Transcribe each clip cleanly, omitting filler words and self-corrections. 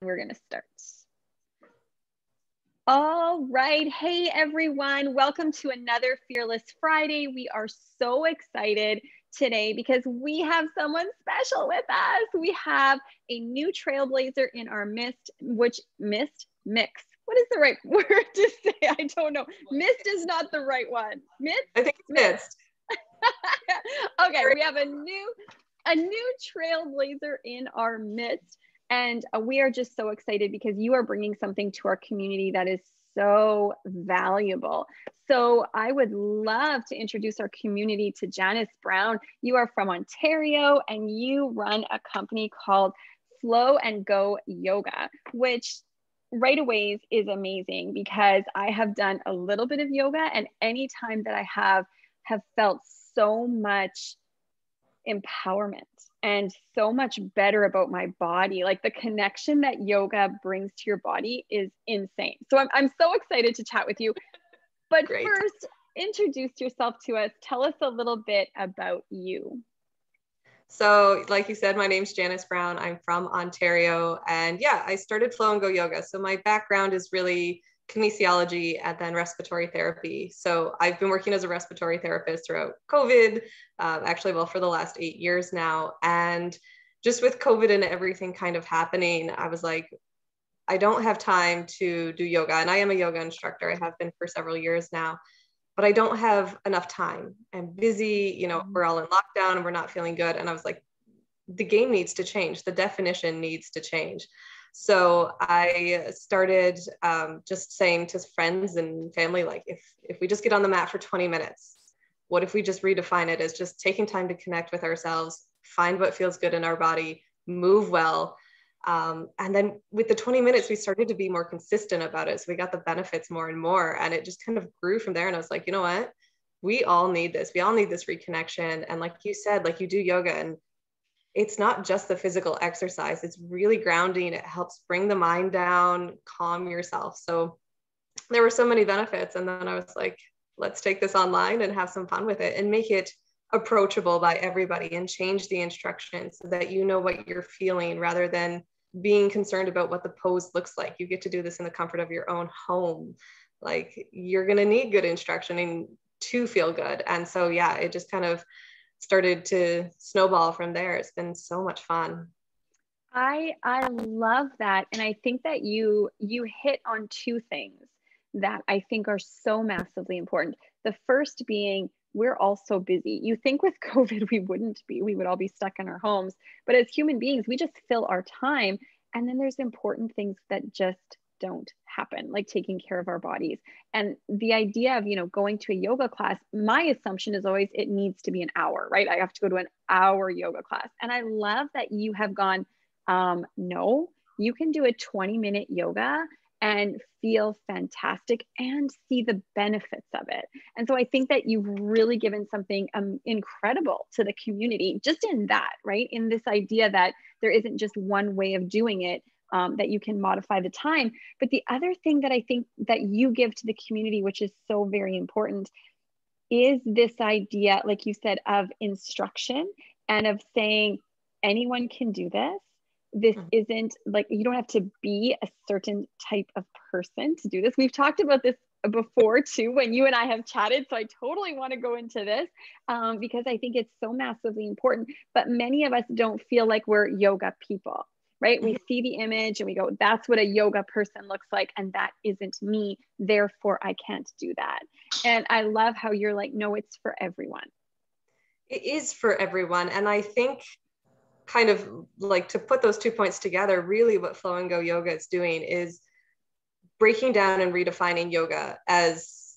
We're going to start. All right. Hey, everyone. Welcome to another Fearless Friday. We are so excited today because we have someone special with us. We have a new trailblazer in our mix. What is the right word to say? I don't know. Mist is not the right one. I think it's mist. Okay, we have a new trailblazer in our midst. And we are just so excited because you are bringing something to our community that is so valuable. So I would love to introduce our community to Janice Brown. You are from Ontario and you run a company called Flow and Go Yoga, which right away is amazing because I have done a little bit of yoga, and anytime that I have felt so much empowerment and so much better about my body. Like the connection that yoga brings to your body is insane. So I'm so excited to chat with you. But Great. First, introduce yourself to us. Tell us a little bit about you. So like you said, my name's Janice Brown. I'm from Ontario. And yeah, I started Flow and Go Yoga. So my background is really kinesiology and then respiratory therapy. So I've been working as a respiratory therapist throughout COVID, for the last 8 years now. And just with COVID and everything kind of happening, I was like, I don't have time to do yoga. And I am a yoga instructor. I have been for several years now, but I don't have enough time. I'm busy, we're all in lockdown and we're not feeling good. And I was like, the game needs to change. The definition needs to change. So I started just saying to friends and family, like, if we just get on the mat for 20 minutes, what if we just redefine it as just taking time to connect with ourselves, find what feels good in our body, move well. And then with the 20 minutes, we started to be more consistent about it. So we got the benefits more and more, and it just kind of grew from there. And I was like, you know what? We all need this. We all need this reconnection. And like you said, like you do yoga, and it's not just the physical exercise. It's really grounding. It helps bring the mind down, calm yourself. So there were so many benefits. And then I was like, let's take this online and have some fun with it and make it approachable by everybody and change the instructions so that you know what you're feeling rather than being concerned about what the pose looks like. You get to do this in the comfort of your own home. Like you're going to need good instruction to feel good. And so, yeah, it just kind of started to snowball from there. It's been so much fun. I love that. And I think that you hit on two things that I think are so massively important. The first being, we're all so busy. You think with COVID, we wouldn't be, we would all be stuck in our homes. But as human beings, we just fill our time. And then there's important things that just don't happen, like taking care of our bodies. And the idea of, going to a yoga class, my assumption is always it needs to be an hour, right? I have to go to an hour yoga class. And I love that you have gone, no, you can do a 20-minute yoga and feel fantastic and see the benefits of it. And so I think that you've really given something incredible to the community just in that, right? In this idea that there isn't just one way of doing it, that you can modify the time. But the other thing that I think that you give to the community, which is so very important, is this idea, like you said, of instruction and of saying anyone can do this. This isn't like, you don't have to be a certain type of person to do this. We've talked about this before too, when you and I have chatted. So I totally want to go into this because I think it's so massively important. But many of us don't feel like we're yoga people, right? We see the image and we go, that's what a yoga person looks like. And that isn't me. Therefore, I can't do that. And I love how you're like, no, it's for everyone. It is for everyone. And I think kind of like to put those 2 points together, really what Flow and Go Yoga is doing is breaking down and redefining yoga as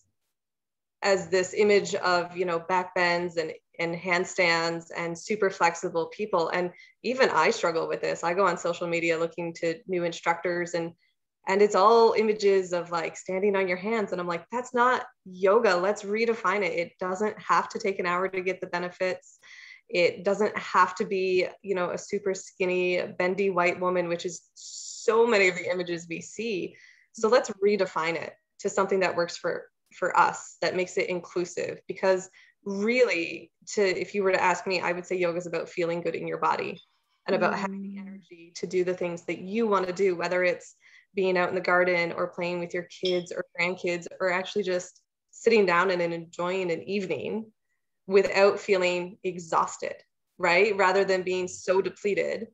this image of, back bends and handstands and super flexible people. And even I struggle with this. I go on social media looking to new instructors and it's all images of like standing on your hands. And I'm like, that's not yoga. Let's redefine it. It doesn't have to take an hour to get the benefits. It doesn't have to be, a super skinny, bendy white woman, which is so many of the images we see. So let's redefine it to something that works for us, that makes it inclusive. Because really, if you were to ask me, I would say yoga is about feeling good in your body and about having the energy energy to do the things that you want to do, whether it's being out in the garden or playing with your kids or grandkids, or actually just sitting down and enjoying an evening without feeling exhausted, right? Rather than being so depleted,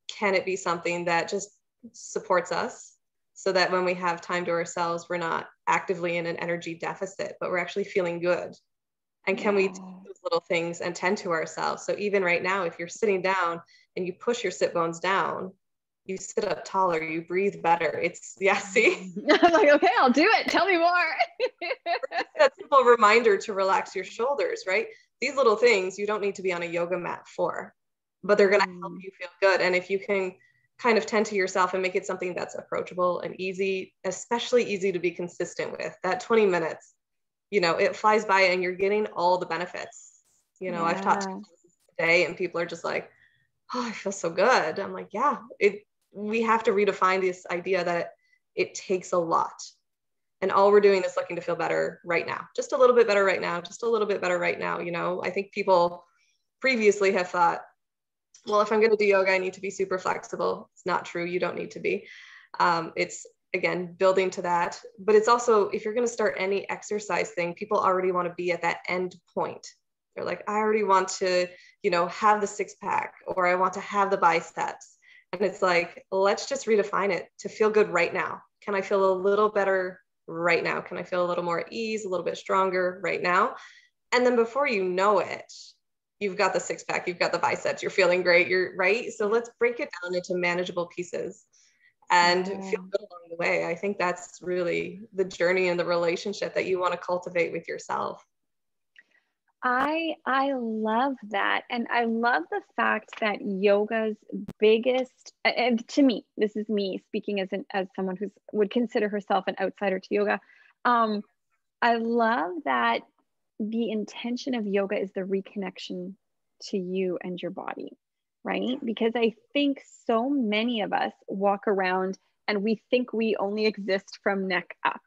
can it be something that just supports us so that when we have time to ourselves, we're not actively in an energy deficit, but we're actually feeling good? And can we do those little things and tend to ourselves? So even right now, if you're sitting down and you push your sit bones down, you sit up taller, you breathe better. It's, yeah, see? I'm like, okay, I'll do it. Tell me more. That simple reminder to relax your shoulders, right? These little things you don't need to be on a yoga mat for, but they're going to help you feel good. And if you can kind of tend to yourself and make it something that's approachable and easy, especially easy to be consistent with, that 20 minutes, you know, it flies by and you're getting all the benefits. You know, I've taught 2 classes a day and people are just like, oh, I feel so good. I'm like, yeah, we have to redefine this idea that it takes a lot. And all we're doing is looking to feel better right now, just a little bit better right now, just a little bit better right now. You know, I think people previously have thought, well, if I'm going to do yoga, I need to be super flexible. It's not true. You don't need to be. It's, again, building to that. But it's also, if you're going to start any exercise thing, people already want to be at that end point. They're like, I already want to, you know, have the 6-pack, or I want to have the biceps. And it's like, let's just redefine it to feel good right now. Can I feel a little better right now? Can I feel a little more at ease, a little bit stronger right now? And then before you know it, you've got the 6-pack, you've got the biceps, you're feeling great, you're right. So let's break it down into manageable pieces and feel good along the way. I think that's really the journey and the relationship that you want to cultivate with yourself. I love that. And I love the fact that yoga's biggest, and to me, this is me speaking as someone who would consider herself an outsider to yoga. I love that the intention of yoga is the reconnection to you and your body, right? Because I think so many of us walk around and we think we only exist from neck up.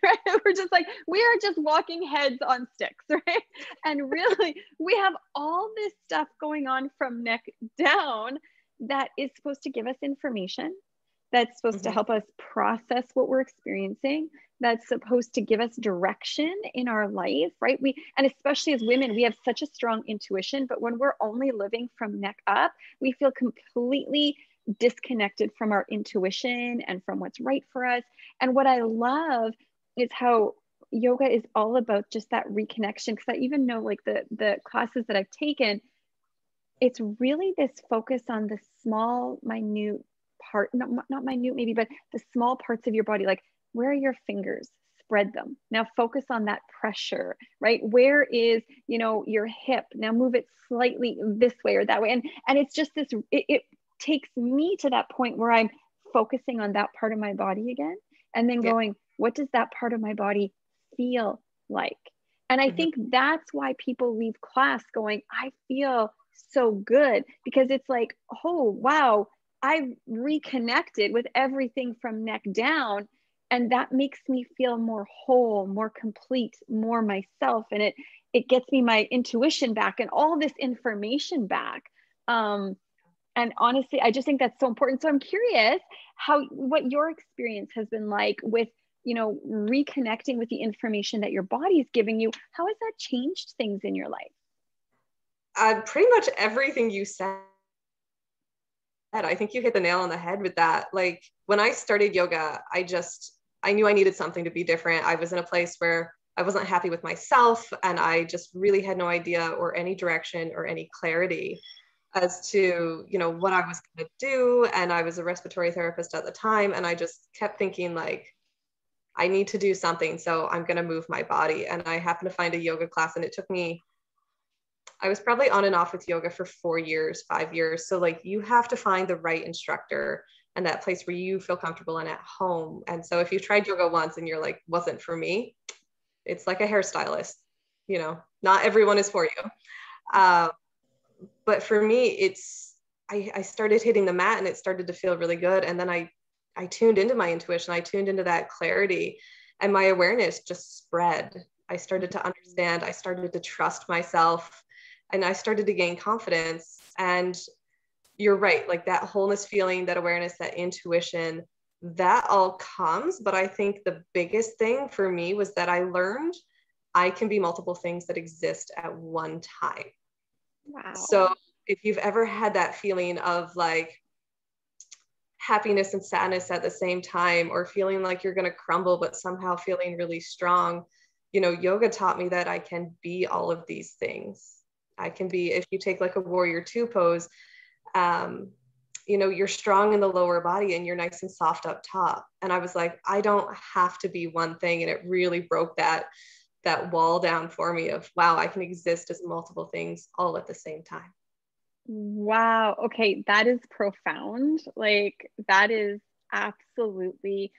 Right? We're just like, we are just walking heads on sticks, right? And really, we have all this stuff going on from neck down that is supposed to give us information, that's supposed to help us process what we're experiencing, that's supposed to give us direction in our life, right? And especially as women, we have such a strong intuition, but when we're only living from neck up, we feel completely disconnected from our intuition and from what's right for us. And what I love is how yoga is all about just that reconnection. Because I even know, like, the classes that I've taken, it's really this focus on the small, minute part, not minute maybe, but the small parts of your body. Like, where are your fingers? Spread them. Now focus on that pressure, right? Where is, you know, your hip? Now move it slightly this way or that way. And it's just this, it takes me to that point where I'm focusing on that part of my body again, and then going, what does that part of my body feel like? And I think that's why people leave class going, I feel so good, because it's like, oh, wow, I've reconnected with everything from neck down. And that makes me feel more whole, more complete, more myself. And it gets me my intuition back and all this information back. And honestly, I just think that's so important. So I'm curious what your experience has been like with, you know, reconnecting with the information that your body's giving you. How has that changed things in your life? Pretty much everything you said. I think you hit the nail on the head with that. Like, when I started yoga, I knew I needed something to be different. I was in a place where I wasn't happy with myself, and I just really had no idea or any direction or any clarity as to, you know, what I was going to do. And I was a respiratory therapist at the time, and I just kept thinking, like, I need to do something, so I'm going to move my body. And I happened to find a yoga class, and it took me, I was probably on and off with yoga for 4 years, 5 years. So, like, you have to find the right instructor and that place where you feel comfortable and at home. And so if you tried yoga once and you're like, wasn't for me, it's like a hairstylist, you know, not everyone is for you. But for me, I started hitting the mat and it started to feel really good. And then I tuned into my intuition. I tuned into that clarity, and my awareness just spread. I started to understand. I started to trust myself, and I started to gain confidence. And you're right. Like that wholeness feeling, that awareness, that intuition, that all comes. But I think the biggest thing for me was that I learned I can be multiple things that exist at one time. Wow. So if you've ever had that feeling of like happiness and sadness at the same time, or feeling like you're going to crumble, but somehow feeling really strong, you know, yoga taught me that I can be all of these things. I can be, if you take like a warrior two pose, um, you know, you're strong in the lower body and you're nice and soft up top. And I was like, I don't have to be one thing. And it really broke that wall down for me of, wow, I can exist as multiple things all at the same time. Wow. Okay, that is profound. Like that is absolutely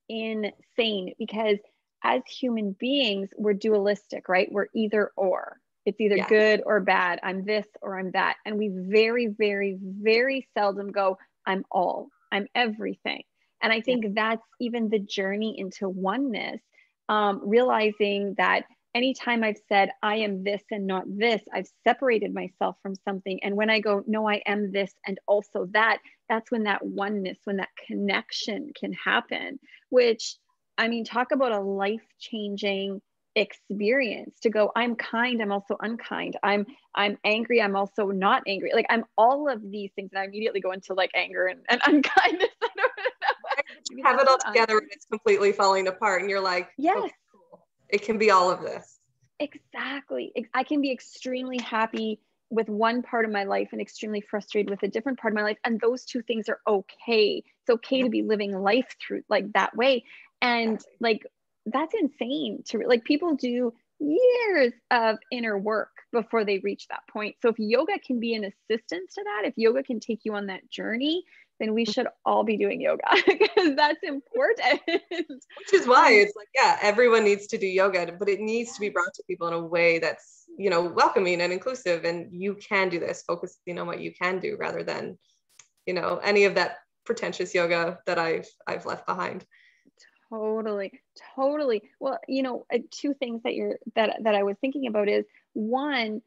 insane because as human beings, we're dualistic, right? We're either or. It's either Yeah. good or bad. I'm this or I'm that. And we very, very, very seldom go, I'm all, I'm everything. And I Yeah. think that's even the journey into oneness, realizing that anytime I've said, I am this and not this, I've separated myself from something. And when I go, no, I am this and also that, that's when that oneness, when that connection can happen, which, I mean, talk about a life-changing experience to go, I'm kind, I'm also unkind. I'm angry, I'm also not angry. Like I'm all of these things. And I immediately go into like anger and unkindness. I don't know. You have it all together and it's completely falling apart. And you're like, yes. okay, cool. It can be all of this. Exactly. I can be extremely happy with one part of my life and extremely frustrated with a different part of my life. And those two things are okay. It's okay to be living life through like that way. And like, that's insane to like people do years of inner work before they reach that point. So if yoga can be an assistance to that, if yoga can take you on that journey, then we should all be doing yoga because that's important. Which is why it's like, yeah, everyone needs to do yoga, but it needs to be brought to people in a way that's, you know, welcoming and inclusive. And you can do this, focusing on what you can do rather than, you know, any of that pretentious yoga that I've left behind. Totally. Well, you know, two things that I was thinking about is one,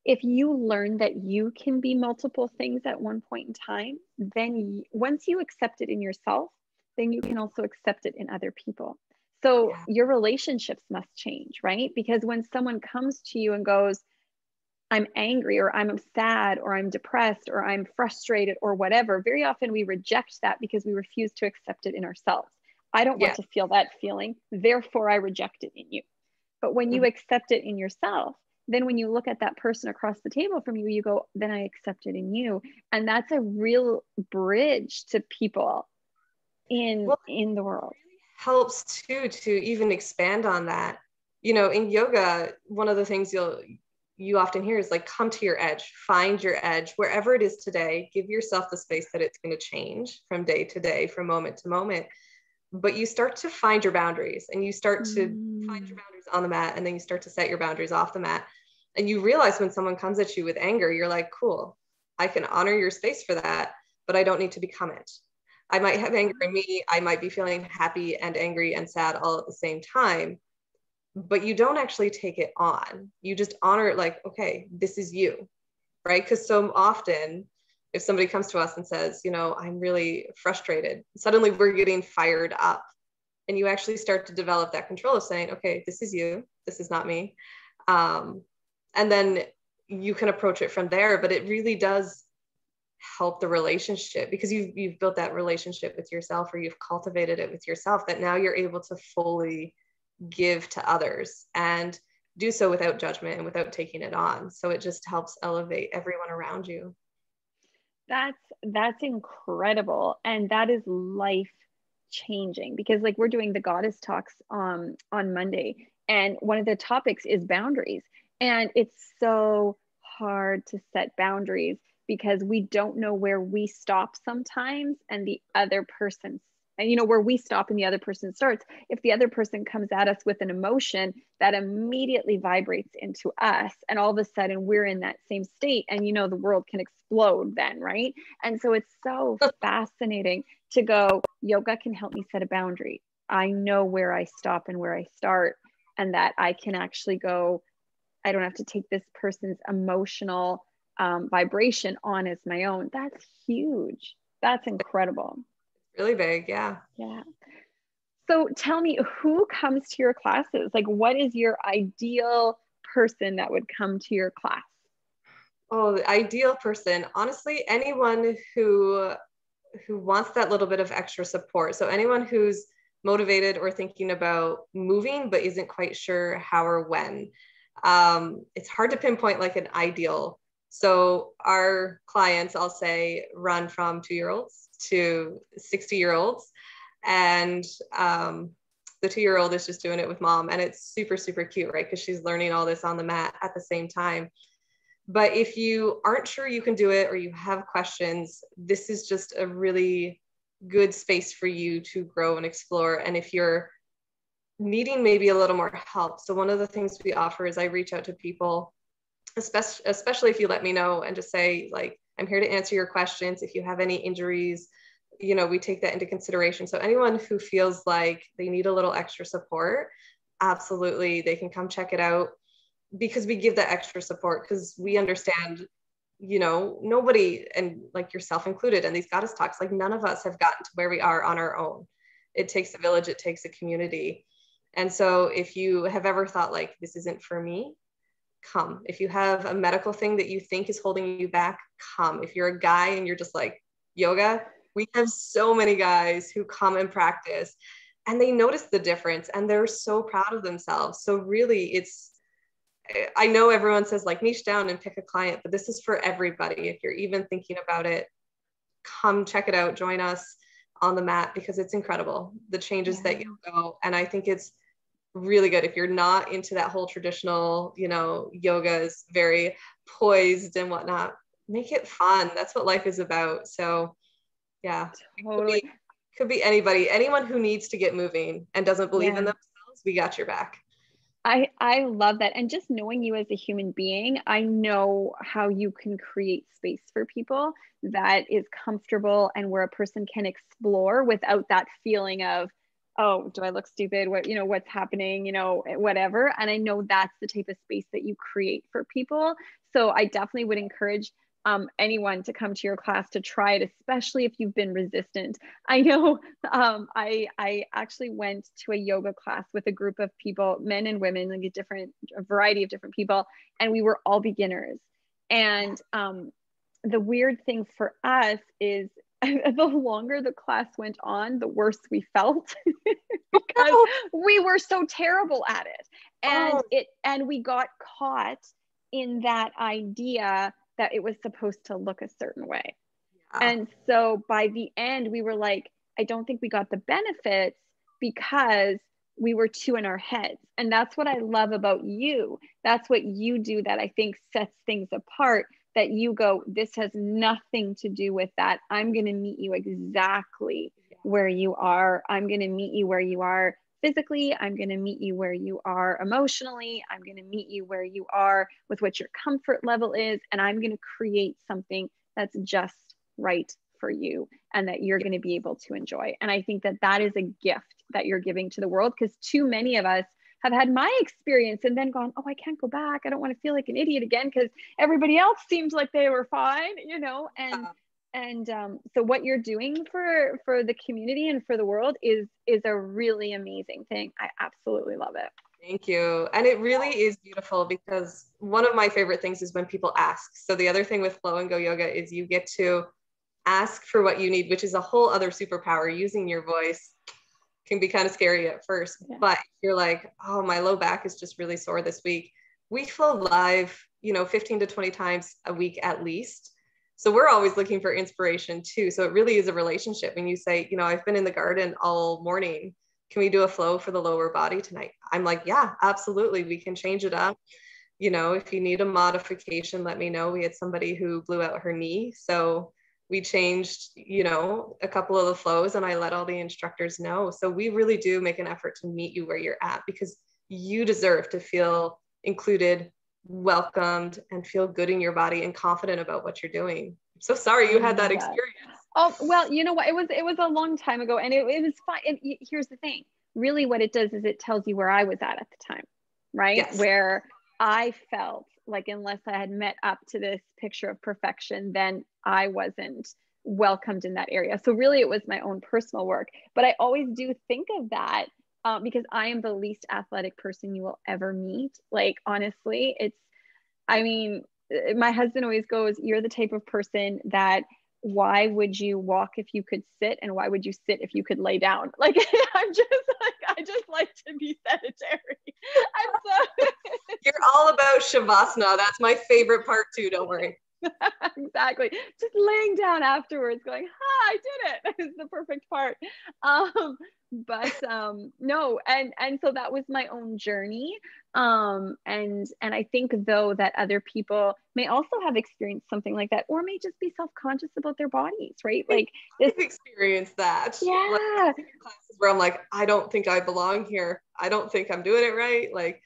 if you learn that you can be multiple things at one point in time, then once you accept it in yourself, then you can also accept it in other people. So Yeah. your relationships must change, right? Because when someone comes to you and goes, I'm angry or I'm sad or I'm depressed or I'm frustrated or whatever, very often we reject that because we refuse to accept it in ourselves. I don't want Yeah. to feel that feeling, therefore I reject it in you. But when you accept it in yourself, then when you look at that person across the table from you, you go, then I accept it in you. And that's a real bridge to people in the world. Helps too to even expand on that. You know, in yoga, one of the things you often hear is like, come to your edge, find your edge wherever it is today. Give yourself the space that it's going to change from day to day, from moment to moment. But you start to find your boundaries and you start to find your boundaries on the mat, and then you start to set your boundaries off the mat. And you realize when someone comes at you with anger, you're like, cool, I can honor your space for that, but I don't need to become it. I might have anger in me. I might be feeling happy and angry and sad all at the same time, but you don't actually take it on. You just honor it like, okay, this is you, right? Because so often, if somebody comes to us and says, you know, I'm really frustrated, suddenly we're getting fired up. And you actually start to develop that control of saying, okay, this is you, this is not me. And then you can approach it from there, but it really does help the relationship because you've built that relationship with yourself, or you've cultivated it with yourself, that now you're able to fully give to others and do so without judgment and without taking it on. So it just helps elevate everyone around you. That's incredible. And that is life changing because like we're doing the goddess talks on Monday, and one of the topics is boundaries. And it's so hard to set boundaries because we don't know where we stop sometimes and the other person, and you know where we stop and the other person starts. If the other person comes at us with an emotion that immediately vibrates into us, and all of a sudden we're in that same state, and you know the world can explode then, right? And so it's so fascinating to go, yoga can help me set a boundary. I know where I stop and where I start, and that I can actually go, I don't have to take this person's emotional vibration on as my own. That's huge. That's incredible. Really big. Yeah. Yeah. So tell me, who comes to your classes? Like, what is your ideal person that would come to your class? Oh, the ideal person. Honestly, anyone who wants that little bit of extra support. So anyone who's motivated or thinking about moving but isn't quite sure how or when. It's hard to pinpoint like an ideal. So our clients, I'll say, run from 2-year-olds to 60-year-olds. And the 2-year-old is just doing it with mom. And it's super, super cute, right? Because she's learning all this on the mat at the same time. But if you aren't sure you can do it or you have questions, this is just a really good space for you to grow and explore. And if you're needing maybe a little more help, so one of the things we offer is I reach out to people, especially if you let me know and just say, like, I'm here to answer your questions. If you have any injuries, we take that into consideration. So anyone who feels like they need a little extra support, absolutely, they can come check it out, because we give that extra support, because we understand, nobody, and like yourself included, and these goddess talks, like none of us have gotten to where we are on our own. It takes a village, it takes a community. And so if you have ever thought like, this isn't for me, come. If you have a medical thing that you think is holding you back, come. If you're a guy and you're just like, yoga, we have so many guys who come and practice and they notice the difference and they're so proud of themselves. So really, I know everyone says like niche down and pick a client, but this is for everybody. If you're even thinking about it, come check it out, join us on the mat, because it's incredible, the changes that you'll go. And I think it's really good if you're not into that whole traditional, yoga is very poised and whatnot. Make it fun. That's what life is about. So yeah, Totally. Could be anybody, anyone who needs to get moving and doesn't believe in themselves, we got your back. I love that. And just knowing you as a human being, I know how you can create space for people that is comfortable and where a person can explore without that feeling of, oh, do I look stupid? What, what's happening, whatever. And I know that's the type of space that you create for people. So I definitely would encourage anyone to come to your class to try it, especially if you've been resistant. I know I actually went to a yoga class with a group of people, men and women, like a variety of different people, and we were all beginners. And the weird thing for us is the longer the class went on, the worse we felt because we were so terrible at it. And we got caught in that idea that it was supposed to look a certain way. And so by the end, we were like, I don't think we got the benefits because we were too in our heads. And that's what I love about you. That's what you do that I think sets things apart, that you go, this has nothing to do with that. I'm going to meet you exactly where you are. I'm going to meet you where you are physically. I'm going to meet you where you are emotionally. I'm going to meet you where you are with what your comfort level is. And I'm going to create something that's just right for you and that you're going to be able to enjoy. And I think that that is a gift that you're giving to the world, because too many of us have had my experience and then gone, oh, I can't go back. I don't want to feel like an idiot again because everybody else seemed like they were fine, and so what you're doing for the community and for the world is a really amazing thing. I absolutely love it. Thank you. And it really is beautiful, because one of my favorite things is when people ask. So the other thing with Flow and Go Yoga is you get to ask for what you need, which is a whole other superpower. Using your voice can be kind of scary at first, but you're like, oh, my low back is just really sore this week. We flow live, 15 to 20 times a week at least. So we're always looking for inspiration too. So it really is a relationship. When you say, I've been in the garden all morning, can we do a flow for the lower body tonight? I'm like, yeah, absolutely. We can change it up. If you need a modification, let me know. We had somebody who blew out her knee. So we changed, a couple of the flows, and I let all the instructors know. So we really do make an effort to meet you where you're at, because you deserve to feel included, welcomed, and feel good in your body and confident about what you're doing. I'm so sorry you had that experience. Oh, well, you know what? It was a long time ago, and it was fine. And here's the thing. Really what it does is it tells you where I was at the time, right? Yes. Where I felt like, unless I had met up to this picture of perfection, then I wasn't welcomed in that area. So really it was my own personal work. But I always do think of that because I am the least athletic person you will ever meet. Like, honestly, I mean, my husband always goes, you're the type of person that, why would you walk if you could sit, and why would you sit if you could lay down? Like, I'm just like, I just like to be sedentary. So you're all about shavasana. That's my favorite part too, don't worry. exactly, just laying down afterwards going, I did it, is the perfect part. But no, and so that was my own journey. And I think, though, that other people may also have experienced something like that, or may just be self-conscious about their bodies, right? Like, this I've experienced that. yeah, like, classes where I'm like, I don't think I belong here, I don't think I'm doing it right, like,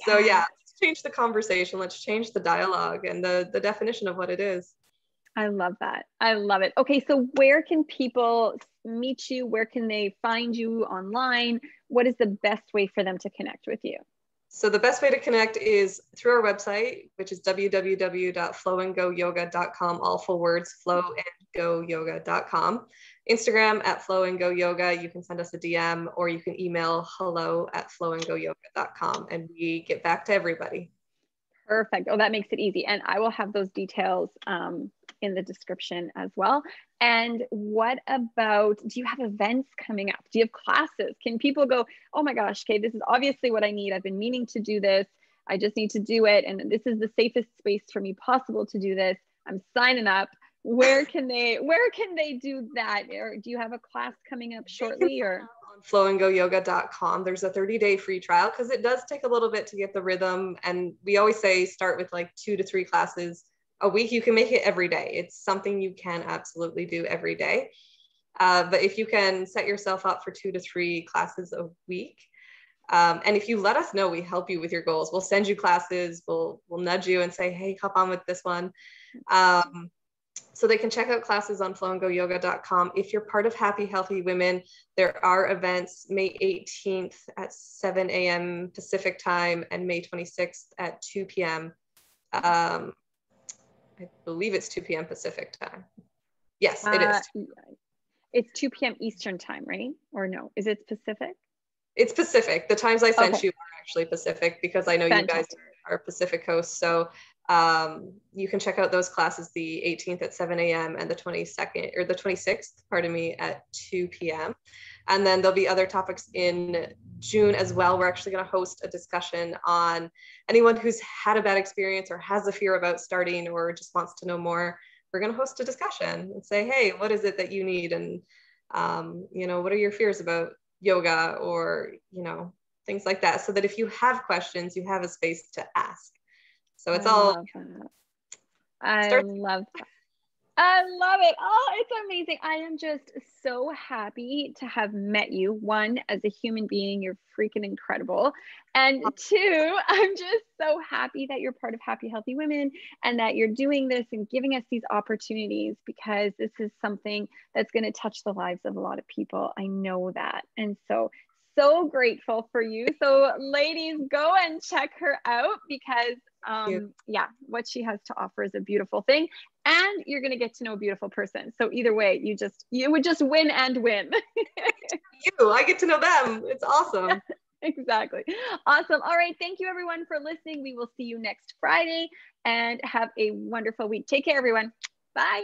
so yeah, let's change the conversation, let's change the dialogue and the definition of what it is. I love that. I love it. Okay, so where can people meet you? Where can they find you online? What is the best way for them to connect with you? So the best way to connect is through our website, which is www.flowandgoyoga.com, all full words, flowandgoyoga.com. Instagram at flowandgoyoga. You can send us a DM, or you can email hello@flowandgoyoga.com, and we get back to everybody. Perfect. Oh, that makes it easy. And I will have those details in the description as well. And what about, do you have events coming up? Do you have classes? Can people go, oh my gosh, okay, this is obviously what I need. I've been meaning to do this. I just need to do it. And this is the safest space for me possible to do this. I'm signing up. Where can they do that? Or do you have a class coming up shortly? Or on flowandgoyoga.com, there's a 30-day free trial, because it does take a little bit to get the rhythm. And we always say start with like 2 to 3 classes a week. You can make it every day. It's something you can absolutely do every day. But if you can set yourself up for 2 to 3 classes a week, and if you let us know, we help you with your goals. We'll send you classes. We'll nudge you and say, hey, hop on with this one. So they can check out classes on flowandgoyoga.com. If you're part of Happy Healthy Women, there are events May 18th at 7 a.m. Pacific time and May 26th at 2 p.m. I believe it's 2 p.m. Pacific time. Yes, it is. It's 2 p.m. Eastern time, right? Or no, is it Pacific? It's Pacific. The times I sent you are actually Pacific, because I know Fantastic. you guys are Pacific Coast. So you can check out those classes, the 18th at 7 a.m. and the 22nd or the 26th, pardon me, at 2 p.m. And then there'll be other topics in June as well. We're actually going to host a discussion on anyone who's had a bad experience or has a fear about starting or just wants to know more. We're going to host a discussion and say, hey, what is it that you need? And, what are your fears about yoga, or, things like that, so that if you have questions, you have a space to ask. So it's all. I love that. I love it. Oh, it's amazing. I am just so happy to have met you. One, as a human being, you're freaking incredible. And two, I'm just so happy that you're part of Happy Healthy Women and that you're doing this and giving us these opportunities, because this is something that's going to touch the lives of a lot of people. I know that. And so grateful for you. So ladies, go and check her out, because what she has to offer is a beautiful thing, and you're going to get to know a beautiful person. So either way, you would just win and win. I get to know them. It's awesome. Exactly. Awesome. All right. Thank you everyone for listening. We will see you next Friday, and have a wonderful week. Take care, everyone. Bye.